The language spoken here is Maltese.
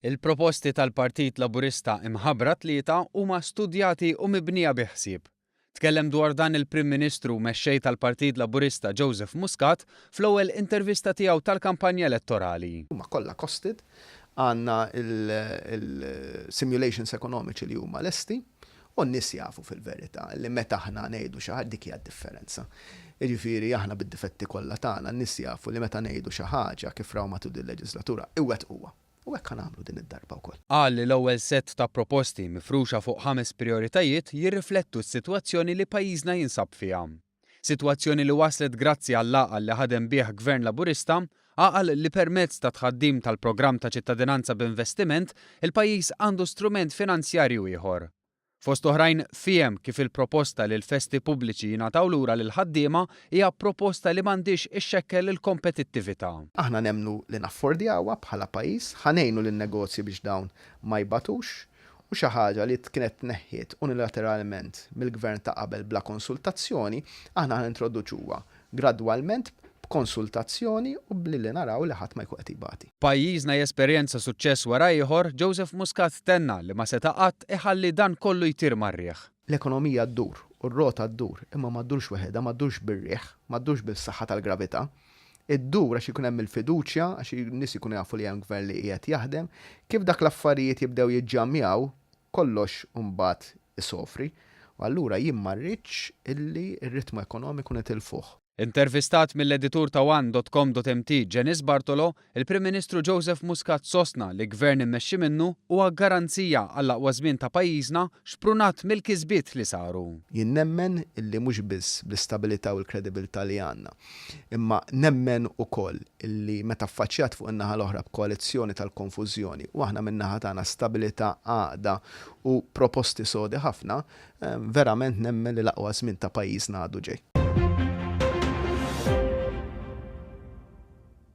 Il-proposti tal-Partit Laburista imħabbra tlieta huma studjati u mibnija bi ħsieb. Tkellem dwar dan il-Prim Ministru mexxej tal-Partit Laburista Joseph Muscat fl-ewwel intervista tiegħu tal-kampanja elettorali. Huma kollha costed, għandna il-simulations ekonomiċi li huma lesti u n-nies jafu fil-verità li meta aħna ngħidu xi ħaġa dik hija d-differenza. Jiġifieri aħna bid-difetti kollha tagħna n-nies jafu li meta ngħidu xi ħaġa kif raw matul din il-leġislatura iwettquha. U hekk nagħmlu din id-darba wkoll. Qal li l-ewwel sett ta' proposti mifruxa fuq 5 prijoritajiet jirriflettu s-sitwazzjoni li pajjiżna jinsab fiha. Sitwazzjoni li waslet grazzi għall-laqgħa li ħadem bih Gvern Laburista għaqal li permezz ta' tħaddim tal-programm ta' ċittadinanza b'investiment il-pajjiż għandu strument finanzjarju ieħor. Fost oħrajn fihem kif il-proposta li l-festi pubbliċi jingħataw lura lil ħaddiema hija proposta li m'għandix ixxekkel il-kompetittività. Aħna nemmnu li naffordjawha bħala pajjiż, ħanejnu lin-negozji biex dawn ma jbatux u xi ħaġa li kienet tneħħiet unilateralment mill-gvern ta' qabel bla konsultazzjoni, aħna ħanintroduċuha gradwalment konsultazzjoni u billi naraw li ħadd ma jkun qed jibati. Pajjiżna jesperjenza suċċess wara ieħor, Joseph Muscat tenna li ma seta' qatt iħalli dan kollu jtir marrieħ. L-ekonomija ddur u r-rota ddur, imma ma ddurx weħeda, ma ddurx bir-riħ, ma ddurx bil-saħħa tal-gravità. Id-dur għax ikun hemm il-fiduċja, għax in-nies ikunu jafu li hemm gvern li qiegħed jaħdem, kif dak l-affarijiet jibdew jiġġammjaw, kollox mbagħad isofri, u allura jien ma rridx illi r-ritmu ekonomiku nitilfuh. Intervistat mill-editur ta' one.com.mt Janice Bartolo, il-Prim Ministru Joseph Muscat sostna li gvern immexxi minnu huwa garanzija għall-aqwa żmien ta' pajjiżna xprunat mill-kisbiet li saru. Jien nemmen illi mhux biss bl-istabilità u l-kredibilità li għandna, imma nemmen ukoll illi meta affaċċjat fuq in-naħa l-oħra b'koalizzjoni tal-konfużjoni u aħna min-naħa tagħna stabilità għaqda u proposti sodi ħafna, verament nemmen li l-aqwa żmien ta' pajjiżna għadu ġej.